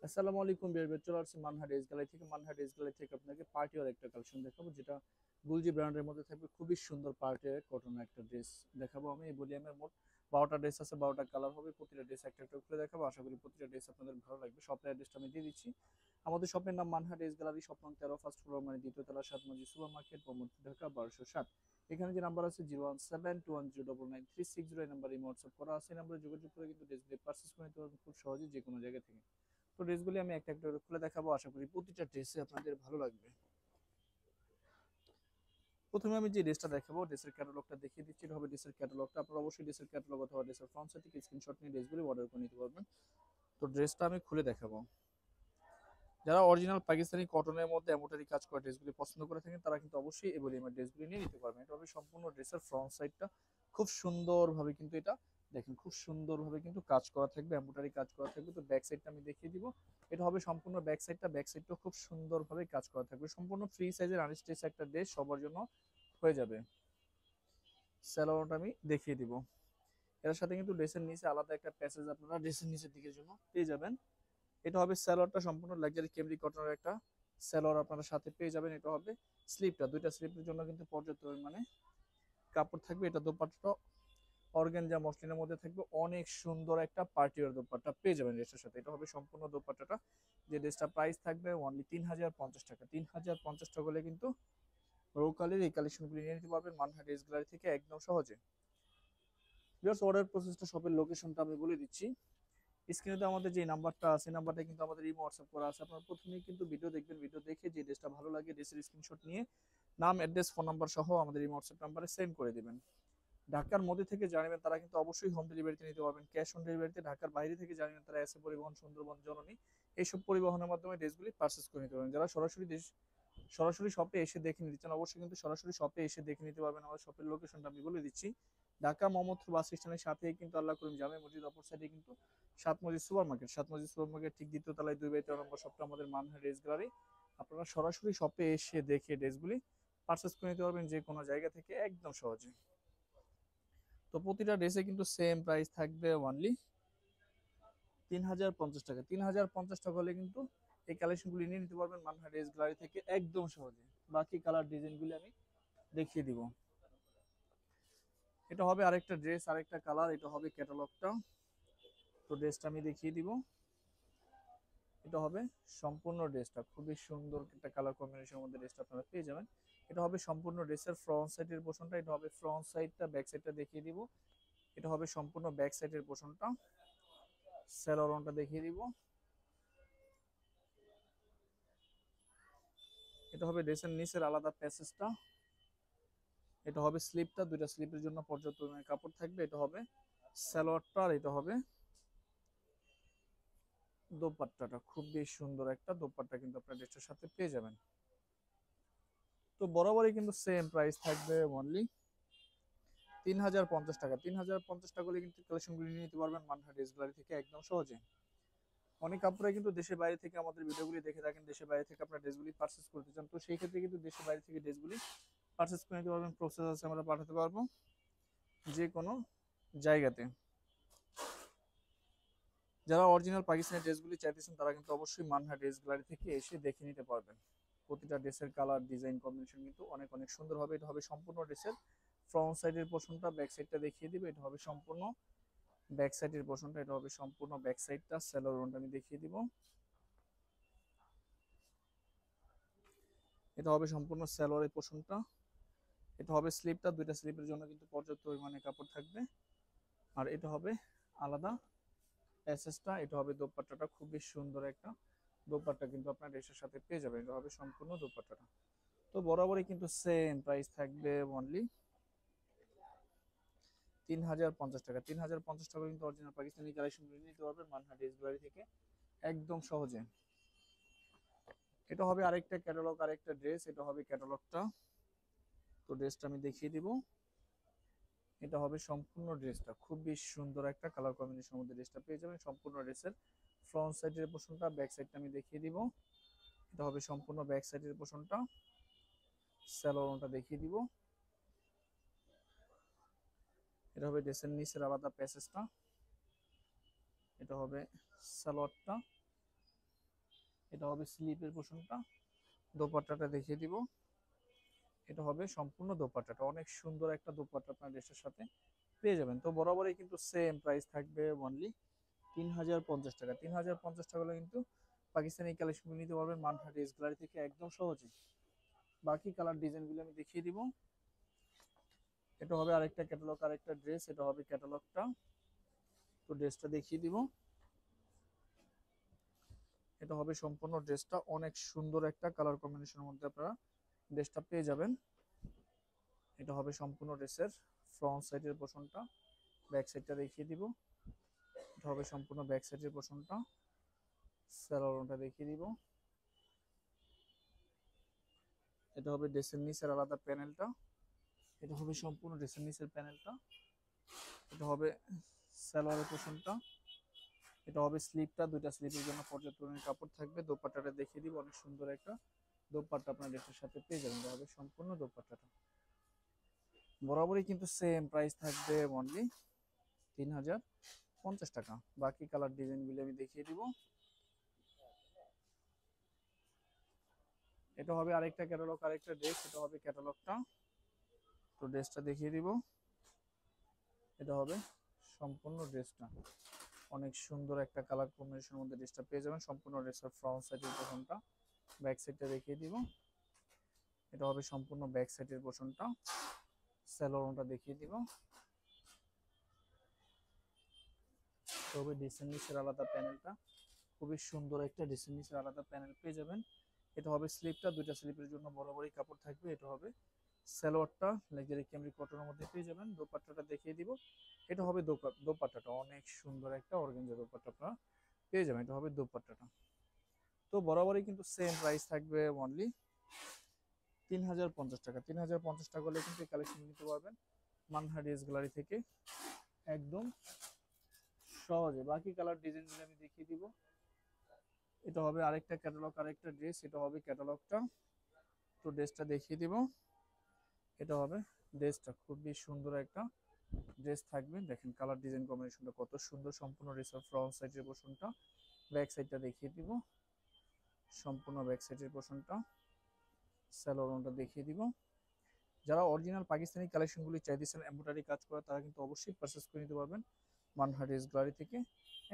আসসালামু আলাইকুম বিয়ার চলে আসছে মানহা ড্রেস গ্যালারি থেকে। মানহা ড্রেস গ্যালারি থেকে আপনাকে পার্টি ওয়ার একটা কালেকশন দেখাবো, যেটা গুলজি ব্র্যান্ডের মধ্যে থাকবে। খুবই সুন্দর পার্টি ওয়ার কটনের একটা ড্রেস দেখাবো আমি। এই ভলিউমের মোট 12টা ড্রেস আছে, 12টা কালার হবে। প্রতিটা ড্রেস একটা একটা করে দেখাবো। আশা করি প্রতিটা ড্রেস আপনাদের ভালো লাগবে। শপের অ্যাড্রেসটা আমি দিয়ে দিচ্ছি। আমাদের শপের নাম মানহা ড্রেস গ্যালারি, শপ নং 13, ফার্স্ট ফ্লোর মানে দ্বিতীয় তলা, 7 মসজিদ সুপার মার্কেট, মোহাম্মদপুর, ঢাকা 1207। এখানে যে নাম্বার আছে 01721099360, এই নাম্বারে হোয়াটসঅ্যাপ করা আছে। এই নাম্বারে যোগাযোগ করে কিন্তু ড্রেসগুলি পারচেস করে নিতে পারবেন খুব সহজে যে কোনো জায়গা থেকে। তো ড্রেসগুলি আমি একটা একটা করে খুলে দেখাবো। আশা করি প্রতিটা ড্রেসে আপনাদের ভালো লাগবে। প্রথমে আমি যে ড্রেসটা দেখাবো, ড্রেসের ক্যাটালগটা দেখিয়ে দিচ্ছি। এটা হবে ড্রেসের ক্যাটালগটা। আপনারা অবশ্যই ড্রেসের ক্যাটালগ অথবা ড্রেসের ফ্রন্ট সাইড থেকে স্ক্রিনশট নিয়ে ড্রেসগুলি অর্ডার করে নিতে পারবেন। তো ড্রেসটা আমি খুলে দেখাবো। যারা অরিজিনাল পাকিস্তানি কটনের মধ্যে এমব্রয়ডারি কাজ করা ড্রেসগুলি পছন্দ করে থাকেন, তারা কিন্তু অবশ্যই এই ভলিউমের ড্রেসগুলি নিয়ে নিতে পারবেন। এটা হবে সম্পূর্ণ ড্রেসের ফ্রন্ট সাইডটা। খুব সুন্দরভাবে কিন্তু এটা দেখেন, খুব সুন্দরভাবে কিন্তু কাজ করা থাকবে, এমব্রয়ডারি কাজ করা থাকবে। তো ব্যাক সাইডটা আমি দেখিয়ে দিব। এটা হবে সম্পূর্ণ ব্যাক সাইডটা। ব্যাক সাইডটা খুব সুন্দরভাবে কাজ করা থাকবে। সম্পূর্ণ ফ্রি সাইজের আনস্টিচ একটা ড্রেস, সবার জন্য হয়ে যাবে। স্যালোয়ারটা আমি দেখিয়ে দিব। এর সাথে কিন্তু ড্রেসের নিচে আলাদা একটা প্যাসেজ আপনারা ড্রেসের নিচের দিকের জন্য পেয়ে যাবেন। এটা হবে স্যালোয়ারটা, সম্পূর্ণ লাক্সারি কেমরি কটনের একটা স্যালোয়ার আপনারা সাথে পেয়ে যাবেন। এটা হবে স্লিপটা, দুইটা স্লিপের জন্য কিন্তু পর্যাপ্ত পরিমাণে কাপড় থাকবে। এটা দোপাট্টা অর্গানজা মসলিনের মধ্যে থাকবে। অনেক সুন্দর একটা পার্টি ওয়ার দোপাট্টা পেয়ে যাবেন ড্রেসের সাথে। এটা হবে সম্পূর্ণ দোপাট্টাটা। যে ড্রেসটা প্রাইস থাকবে অনলি 3050 টাকা। 3050 টাকা হলে কিন্তু রৌকালের এই কালেকশনগুলি নিয়ে নিতে পারবেন মানহা ড্রেস গ্যালারি থেকে একদম সহজে। জাস্ট অর্ডার প্রসেসটা, শপের লোকেশনটা আমি বলে দিচ্ছি। স্ক্রিনে তো আমাদের যে নাম্বারটা আছে, নাম্বারটা কিন্তু আমাদের ইমো হোয়াটসঅ্যাপ করা আছে। আপনারা প্রথমেই কিন্তু ভিডিও দেখবেন, ভিডিও দেখে যে ড্রেসটা ভালো লাগে ড্রেসের স্ক্রিনশট নিয়ে নাম, অ্যাড্রেস, ফোন নাম্বার সহ আমাদের ইমো হোয়াটসঅ্যাপ নাম্বারে সেন্ড করে দিবেন। ঢাকার মধ্যে থেকে জানাবেন, তারা কিন্তু অবশ্যই হোম ডেলিভারিতে নিতে পারবেন, ক্যাশ অন ডেলিভারিতে। ঢাকার বাইরে থেকে জানাবেন, তারা এসে পরিবহন, সুন্দরবন, জননী, এইসব পরিবহনের মাধ্যমে ড্রেসগুলি পারচেস করে নিতে পারবেন। যারা সরাসরি শপে এসে দেখে নিতে চান, অবশ্যই কিন্তু সরাসরি শপে এসে দেখে নিতে পারবেন। আমার শপের লোকেশনটা আমি বলে দিচ্ছি। ঢাকা মোহাম্মদপুর বাস স্ট্যান্ডের সাথেই কিন্তু আল্লাহ করিম জামে মসজিদ, অপর সাইডে কিন্তু সাত মসজিদ সুপার মার্কেট। সাত মসজিদ সুপার মার্কেট ঠিক দ্বিতীয় তলায় 2/13 নম্বর শপটা আমাদের মানহা ড্রেস গ্যালারি। আপনারা সরাসরি শপে এসে দেখে ড্রেসগুলি পারচেস করে নিতে পারবেন যে কোনো জায়গা থেকে একদম সহজে। তো প্রতিটা ড্রেসে কিন্তু সেম প্রাইস থাকবে অনলি 3050 টাকা। 3050 টাকা হলে কিন্তু এই কালেকশনগুলি নিয়ে নিতে পারবেন মানহা ড্রেস গ্যালারি থেকে একদম সহজে। বাকি কালার ডিজাইনগুলি আমি দেখিয়ে দিব। এটা হবে আরেকটা ড্রেস, আরেকটা কালার। এটা হবে ক্যাটালগটা। তো ড্রেসটা আমি দেখিয়ে দিব। এটা হবে সম্পূর্ণ ড্রেসটা, খুবই সুন্দর একটা কালার কম্বিনেশনের মধ্যে ড্রেসটা আপনারা পেয়ে যাবেন। এটা হবে সম্পূর্ণ ড্রেসের ফ্রন্ট সাইডের পোর্শনটা। এটা হবে ফ্রন্ট সাইডটা, ব্যাক সাইডটা দেখিয়ে দিব। এটা হবে সম্পূর্ণ ব্যাক সাইডের পোর্শনটা। স্যালোয়ারটা দেখিয়ে দিব। এটা হবে ড্রেসের নিচের আলাদা প্যাসেজটা। এটা হবে স্লিপটা, দুইটা স্লিপের জন্য পর্যাপ্ত পরিমাণে কাপড় থাকবে। এটা হবে সালোয়ারটা, আর এটা হবে দোপাট্টাটা। খুব বেশ সুন্দর একটা দোপাট্টা কিন্তু আপনার ড্রেসটার সাথে পেয়ে যাবেন। তো বরাবরই কিন্তু সেম প্রাইস থাকবে অনলি 3050 টাকা। 3050 টাকা হলে কিন্তু কালেকশনগুলি নিয়ে নিতে পারবেন মানহা ড্রেস গ্যালারি থেকে একদম সহজে। অনেক আপনারা কিন্তু দেশের বাইরে থেকে আমাদের ভিডিওগুলি দেখে থাকেন, দেশের বাইরে থেকে আপনার ড্রেসগুলি পারচেস করতে চান। তো সেই ক্ষেত্রে কিন্তু দেশের বাইরে থেকে ড্রেসগুলি পারচেস করে নিতে পারবেন। প্রসেস আছে, আমরা পাঠাতে পারবো যে কোনো জায়গাতে। যারা অরিজিনাল পাকিস্তানি ড্রেসগুলি চাইতেছেন, তারা কিন্তু অবশ্যই মানহা ড্রেস গ্যালারি থেকে এসে দেখে নিতে পারবেন। প্রতিটা ড্রেসের কালার, ডিজাইন, কম্বিনেশন কিন্তু অনেক অনেক সুন্দর হবে। এটা হবে সম্পূর্ণ ড্রেসের ফ্রন্ট সাইডের পোর্শনটা, ব্যাক সাইডটা দেখিয়ে দিবে। এটা হবে সম্পূর্ণ ব্যাক সাইডের পোর্শনটা। এটা হবে সম্পূর্ণ ব্যাক সাইডটা। স্যালোয়ারটা আমি দেখিয়ে দিব। এটা হবে সম্পূর্ণ স্যালোয়ারের পোর্শনটা। এটা হবে স্লিপটা, দুইটা স্লিপের জন্য কিন্তু পর্যাপ্ত পরিমাণে কাপড় থাকবে। আর এটা হবে আলাদা প্যাসেজটা। এটা হবে দোপাট্টাটা, খুবই সুন্দর একটা দোপাট্টা কিন্তু আপনার ড্রেসের সাথে পেয়ে যাবেন। এটা হবে সম্পূর্ণ দোপাট্টাটা। তো বরাবরই কিন্তু সেম প্রাইস থাকবে অনলি 3050 টাকা। 3050 টাকা কিন্তু অরিজিনাল পাকিস্তানি কালেকশন নিতে পারবেন মানহা ড্রেস গ্যালারি থেকে একদম সহজে। এটা হবে আরেকটা ক্যাটালগ, আরেকটা ড্রেস। এটা হবে ক্যাটালগটা। তো ড্রেসটা আমি দেখিয়ে দিব। এটা হবে সম্পূর্ণ ড্রেসটা, খুব বেশ সুন্দর একটা কালার কম্বিনেশনের মধ্যে ড্রেসটা পেয়ে যাবেন। সম্পূর্ণ ড্রেসের ফ্রন্ট সাইডের পোর্শনটা, ব্যাক সাইডটা আমি দেখিয়ে দিব। এটা হবে সম্পূর্ণ ব্যাক সাইডের পোর্শনটা। স্যালোয়ারটা দেখিয়ে দিব। এটা হবে ড্রেসের নিচের আলাদা প্যাসেজটা। এটা হবে সালোয়ারটা। এটা হবে স্লিপের পোর্শনটা, দোপাট্টাটা দেখিয়ে দিব। এটা হবে সম্পূর্ণ দোপাট্টাটা, অনেক সুন্দর একটা দোপাট্টা আপনার ড্রেসের সাথে পেয়ে যাবেন। তো বরাবরই কিন্তু সেম প্রাইস থাকবে অনলি 3050 টাকা। 3050 টাকা হলে কিন্তু পাকিস্তানি কালেকশন নিতে পারবেন মানহাট ড্রেস গ্যালারি থেকে একদম সহজে। বাকি কালার ডিজাইনগুলো আমি দেখিয়ে দিব। এটা হবে আরেকটা ক্যাটালগ, আরেকটা ড্রেস, এটা হবে ক্যাটালগটা। তো ড্রেসটা দেখিয়ে দিব। এটা হবে সম্পূর্ণ ড্রেসটা, অনেক সুন্দর একটা কালার কম্বিনেশনের মধ্যে আপনারা ড্রেসটা পেয়ে যাবেন। এটা হবে সম্পূর্ণ ড্রেসের ফ্রন্ট সাইডের পোর্শনটা, ব্যাক সাইডটা দেখিয়ে দিব। এটা হবে সম্পূর্ণ ব্যাক সাইডের পোর্শনটা, স্যালোনটা দেখিয়ে দিব। এটা হবে ড্রেসের নিচের আলাদা প্যানেলটা, এটা হবে সম্পূর্ণ ড্রেসের নিচের প্যানেলটা। এটা হবে সালোয়ারের পোর্শনটা, এটা হবে স্লিপটা, দুইটা স্লিপের জন্য পর্যাপ্ত পরিমাণে কাপড় থাকবে। দোপাট্টাটা দেখিয়ে দিব, অনেক সুন্দর একটা দোপাট্টা আপনার ড্রেসের সাথে পেয়ে যাবেন। এটা হবে সম্পূর্ণ দোপাট্টাটা। বরাবরই কিন্তু সেম প্রাইস থাকবে অনলি 3050 টাকা। বাকি কালার ডিজাইনগুলো আমি দেখিয়ে দিব। এটা হবে আরেকটা ক্যাটালগ, আরেকটা ড্রেস, এটা হবে ক্যাটালগটা। তো ড্রেসটা দেখিয়ে দিব। এটা হবে সম্পূর্ণ ড্রেসটা, অনেক সুন্দর একটা কালার কম্বিনেশনের মধ্যে ড্রেসটা পেয়ে যাবেন। সম্পূর্ণ ড্রেসের ফ্রন্ট সাইডের পোর্শনটা, ব্যাক সাইডটা দেখিয়ে দিব। এটা হবে সম্পূর্ণ ব্যাক সাইডের পোর্শনটা, স্যালোনটা দেখিয়ে দিব। তবে ডিসের নিচের আলাদা প্যানেলটা, খুবই সুন্দর একটা ডিসের নিচের আলাদা প্যানেল পেয়ে যাবেন। এটা হবে স্লিপটা, দুইটা স্লিপের জন্য বরাবরই কাপড় থাকবে। এটা হবে সালোয়ারটা, লাক্সারি ক্যামরি কটনের মধ্যে পেয়ে যাবেন। দোপাট্টাটা দেখিয়ে দিব। এটা হবে দোপাট্টাটা, অনেক সুন্দর একটা অর্গানজা দোপাট্টা আপনারা পেয়ে যাবেন। এটা হবে দোপাট্টাটা। তো বরাবরই কিন্তু সেম প্রাইস থাকবে অনলি 3050 টাকা। 3050 টাকা হলে কিন্তু এই কালেকশন নিতে পারবেন মানহা ড্রেস গ্যালারি থেকে একদম সহজে। বাকি কালার ডিজাইনগুলো আমি দেখিয়ে দিব। এটা হবে আরেকটা ক্যাটালগ, আরেকটা ড্রেস, এটা হবে ক্যাটালগটা। তো ড্রেসটা দেখিয়ে দিব। এটা হবে ড্রেসটা, খুবই সুন্দর একটা ড্রেস থাকবে। দেখেন কালার ডিজাইন কম্বিনেশনটা কত সুন্দর। সম্পূর্ণ ড্রেসের ফ্রন্ট সাইডের পোর্শনটা, ব্যাক সাইডটা দেখিয়ে দিব। সম্পূর্ণ ব্যাক সাইডের পোর্শনটা, স্যালোনটা দেখিয়ে দিব। যারা অরিজিনাল পাকিস্তানি কালেকশনগুলি চাইতেছেন এমব্রয়ডারি কাজ করা, তারা কিন্তু অবশ্যই পারচেস করে নিতে পারবেন মানহা ড্রেস গ্যালারি থেকে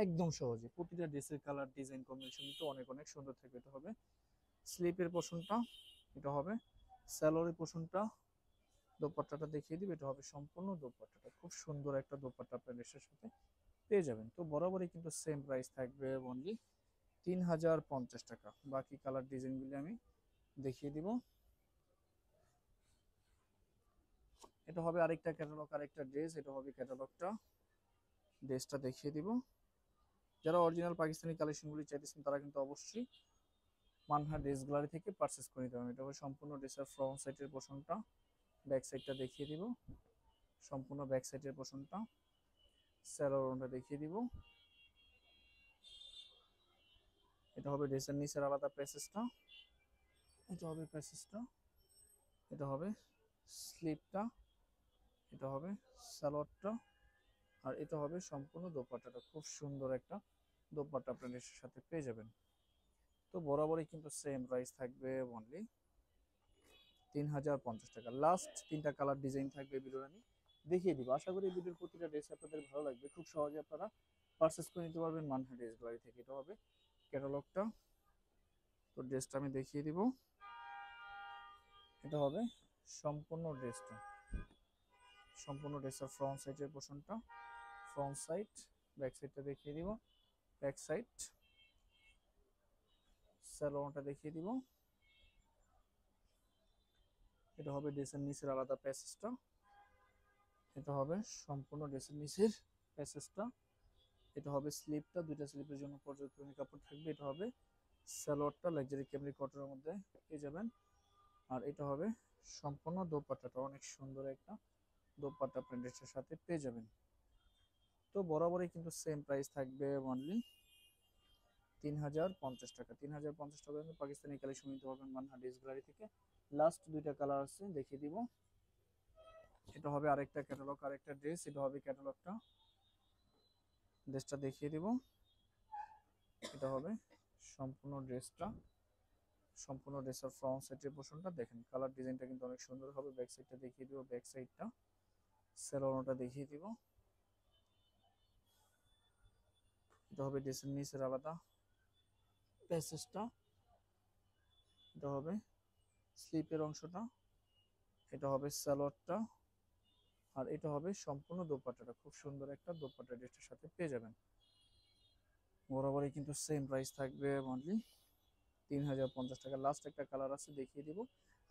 একদম সহজে। প্রতিটা ড্রেসের কালার ডিজাইন কম্বিনেশন কিন্তু অনেক অনেক সুন্দর থাকবে। এটা হবে স্লিপের পোর্শনটা, এটা হবে স্যালোয়ারের পোর্শনটা। দোপাট্টাটা দেখিয়ে দিবে। এটা হবে সম্পূর্ণ দোপাট্টাটা, খুব সুন্দর একটা দোপাট্টা আপনার ড্রেসের সাথে পেয়ে যাবেন। তো বরাবরই কিন্তু সেম প্রাইস থাকবে অনলি 3050 টাকা। বাকি কালার ডিজাইনগুলি আমি দেখিয়ে দিব। এটা হবে আরেকটা ক্যাটালগ, আরেকটা ড্রেস, এটা হবে ক্যাটালগটা। ড্রেসটা দেখিয়ে দিব। যারা অরিজিনাল পাকিস্তানি কালেকশনগুলি চাইতেছেন তারা কিন্তু অবশ্যই মানহা ড্রেস গ্যালারি থেকে পারচেস করে নিতে পারবেন। এটা হবে সম্পূর্ণ ড্রেসের ফ্রন্ট সাইডের পোর্শনটা, ব্যাক সাইডটা দেখিয়ে দিব। সম্পূর্ণ ব্যাক সাইডের পোর্শনটা, স্যালোনটা দেখিয়ে দিব। এটা হবে ড্রেসের নিচের আলাদা প্যাসেজটা, এটা হবে প্যাসেজটা। এটা হবে স্লিপটা, এটা হবে সালোয়ারটা, আর এটা হবে সম্পূর্ণ দোপাট্টাটা। খুব সুন্দর একটা দোপাট্টা আপনার ড্রেসের সাথে পেয়ে যাবেন। তো বরাবরই কিন্তু সেম প্রাইস থাকবে অনলি 3050 টাকা। লাস্ট তিনটা কালার ডিজাইন থাকবে ভিডিওর আমি দেখিয়ে দিব। আশা করি ভিডিওর প্রতিটা ড্রেস আপনাদের ভালো লাগবে, খুব সহজে আপনারা পারচেস করে নিতে পারবেন মানহা ড্রেস গ্যালারি থেকে। এটা হবে ক্যাটালগটা। তো ড্রেসটা আমি দেখিয়ে দিব। এটা হবে সম্পূর্ণ ড্রেসটা, সম্পূর্ণ ড্রেসের ফ্রন্ট সাইডের পোর্শনটা, ফ্রন্ট সাইড, ব্যাক সাইডটা দেখিয়ে দিব। ব্যাক সাইড, স্যালোনটা দেখিয়ে দিব। এটা হবে ড্রেসের নিচের আলাদা প্যাসেজটা, এটা হবে সম্পূর্ণ ড্রেসের নিচের প্যাসেজটা। এটা হবে স্লিপটা, দুইটা স্লিপের জন্য পর্যাপ্ত পরিমাণে কাপড় থাকবে। এটা হবে সালোয়ারটা, লাক্সারি ক্যামরি কটনের মধ্যে পেয়ে যাবেন। আর এটা হবে সম্পূর্ণ দোপাট্টাটা, অনেক সুন্দর একটা দোপাট্টা আপনার ড্রেসের সাথে পেয়ে যাবেন। তো বরাবরই কিন্তু সেম প্রাইস থাকবে অনলি 3050 টাকা। 3050 টাকা কিন্তু পাকিস্তানি কালেকশন নিতে পারবেন মানহা ড্রেস গ্যালারি থেকে। লাস্ট দুইটা কালার আছে, দেখিয়ে দিব। এটা হবে আরেকটা ক্যাটালগ, আরেকটা ড্রেস, এটা হবে ক্যাটালগটা। ড্রেসটা দেখিয়ে দিব। এটা হবে সম্পূর্ণ ড্রেসটা, সম্পূর্ণ ড্রেসের ফ্রন্ট সাইডের পোর্শনটা দেখেন, কালার ডিজাইনটা কিন্তু অনেক সুন্দর হবে। ব্যাক সাইডটা দেখিয়ে দিব, ব্যাক সাইডটা সেলোয়ারটা দেখিয়ে দিব। এটা হবে ড্রেসের নিচের আলাদা প্যাসেজটা, এটা হবে স্লিপের অংশটা, এটা হবে সালোয়ারটা, আর এটা হবে সম্পূর্ণ দোপাট্টাটা। খুব সুন্দর একটা দোপাট্টা ড্রেসটার সাথে পেয়ে যাবেন। বরাবরই কিন্তু সেম প্রাইস থাকবে অনলি 3050 টাকা। লাস্ট একটা কালার আছে দেখিয়ে দিব।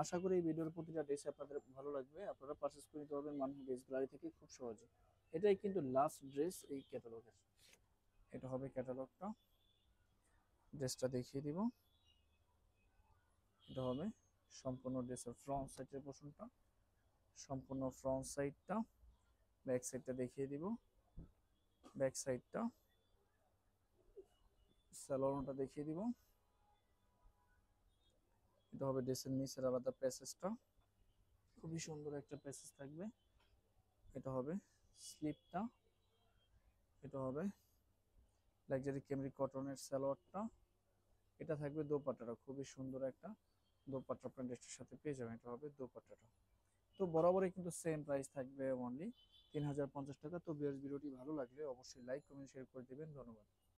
আশা করি এই ভিডিওর প্রতিটা ড্রেস আপনাদের ভালো লাগবে, আপনারা পারচেস করে নিতে পারবেন মানুষ ড্রেস গ্যালারি থেকে খুব সহজে। এটাই কিন্তু লাস্ট ড্রেস এই ক্যাটালগের। এটা হবে ক্যাটালগটা, ড্রেসটা দেখিয়ে দিব। এটা হবে সম্পূর্ণ ড্রেসের ফ্রন্ট সাইডের পোর্শনটা, সম্পূর্ণ ফ্রন্ট সাইডটা। ব্যাক সাইডটা দেখিয়ে দিব, ব্যাক সাইডটা সালোয়ারটা দেখিয়ে দিব। এটা হবে ড্রেসের নিচের আলাদা প্যাসেজটা, খুবই সুন্দর একটা প্যাসেজ থাকবে। এটা হবে স্লিপটা, এটা হবে লাক্সারি ক্যামরি কটনের সালোয়ারটা, এটা থাকবে দোপাট্টাটা, খুবই সুন্দর একটা দোপাট্টা আপনার ড্রেসটার সাথে পেয়ে যাবেন। এটা হবে দোপাট্টাটা। তো বরাবরই কিন্তু সেম প্রাইস থাকবে অনলি 3050 টাকা। তো ভিউয়ার্স, ভিডিওটি ভালো লাগলে অবশ্যই লাইক কমেন্ট শেয়ার করে দিবেন। ধন্যবাদ।